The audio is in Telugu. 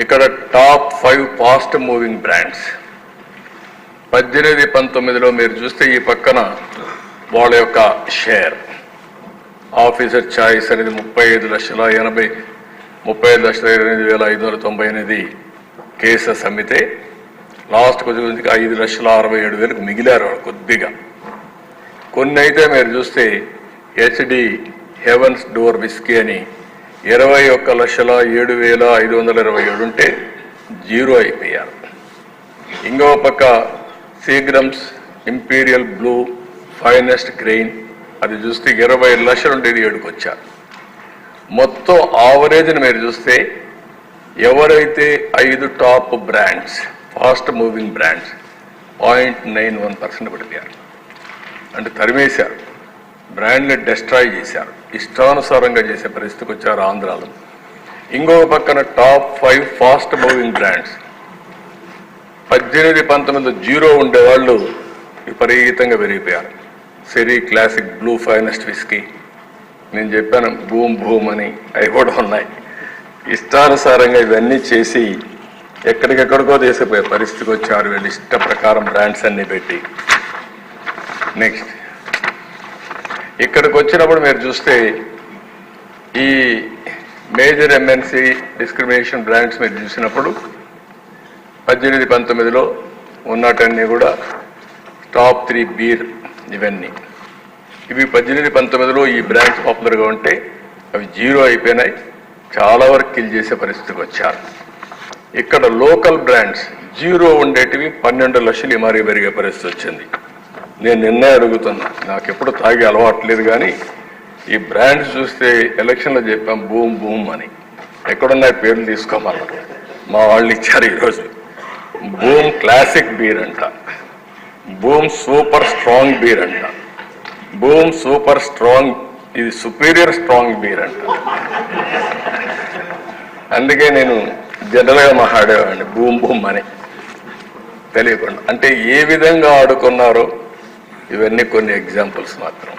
ఇక్కడ టాప్ 5 ఫాస్ట్ మూవింగ్ బ్రాండ్స్ 18-19లో మీరు చూస్తే ఈ పక్కన వాళ్ళ యొక్క షేర్ ఆఫీసర్ చాయిస్ అనేది 35,88,598 కేసెస్ అమ్మితే లాస్ట్ కొద్దిగా 5,67,000 మిగిలారు కొద్దిగా. కొన్ని అయితే మీరు చూస్తే హెచ్డి హెవెన్స్ డోర్ విస్కీ అని 21,07,527 ఉంటే జీరో అయిపోయారు. ఇంకో పక్క Seagram's imperial blue finest grain అది చూస్తే 20 లక్షలు ఉండేది 7కి వచ్చారు. మొత్తం ఆవరేజ్ని మీరు చూస్తే ఎవరైతే 5 top brands fast moving brands 0.91% పడిపోయారు. అంటే తరిమేశారు, బ్రాండ్ని డిస్ట్రాయ్ చేశారు, ఇష్టానుసారంగా చేసే పరిస్థితికి వచ్చారు ఆంధ్రాలో. ఇంకో పక్కన టాప్ 5 ఫాస్ట్ మూవింగ్ బ్రాండ్స్ 18-19లో జీరో ఉండేవాళ్ళు విపరీతంగా పెరిగిపోయారు. సెరీ క్లాసిక్ బ్లూ ఫైనెస్ట్ విస్కీ, నేను చెప్పాను బూమ్ బూమ్ అని, అవి కూడా ఉన్నాయి. ఇష్టానుసారంగా ఇవన్నీ చేసి ఎక్కడికెక్కడికో తీసిపోయే పరిస్థితికి వచ్చారు వీళ్ళు ఇష్ట ప్రకారం బ్రాండ్స్ అన్ని పెట్టి. నెక్స్ట్ ఇక్కడికి వచ్చినప్పుడు మీరు చూస్తే ఈ మేజర్ ఎంఎన్సి డిస్క్రిమినేషన్ బ్రాండ్స్ మీరు చూసినప్పుడు 18-19లో ఉన్నటన్నీ కూడా టాప్ 3 బీర్ ఇవన్నీ. ఇవి 18-19లో ఈ బ్రాండ్స్ పాపులర్గా ఉంటే అవి జీరో అయిపోయినాయి, చాలా వరకు కిల్ చేసే పరిస్థితికి వచ్చారు. ఇక్కడ లోకల్ బ్రాండ్స్ జీరో ఉండేటివి 12 లక్షలు మరీ పెరిగే పరిస్థితి వచ్చింది. నేను నిన్నే అడుగుతున్నా, నాకు ఎప్పుడు తాగే అలవాట్లేదు కానీ ఈ బ్రాండ్స్ చూస్తే ఎలక్షన్లో చెప్పాం బూమ్ బూమ్ అని, ఎక్కడున్నాయి పేర్లు తీసుకోమన్నారు, మా వాళ్ళు ఇచ్చారు ఈరోజు. బూమ్ క్లాసిక్ బీర్ అంట, బూమ్ సూపర్ స్ట్రాంగ్ బీర్ అంట, బూమ్ సూపర్ స్ట్రాంగ్ ఇది సుపీరియర్ స్ట్రాంగ్ బీర్ అంట. అందుకే నేను జనరల్గా మాట్లాడేవాడిని బూమ్ బూమ్ అని తెలియకుండా. అంటే ఏ విధంగా ఆడుకున్నారో ఇవన్నీ కొన్ని ఎగ్జాంపుల్స్ మాత్రం.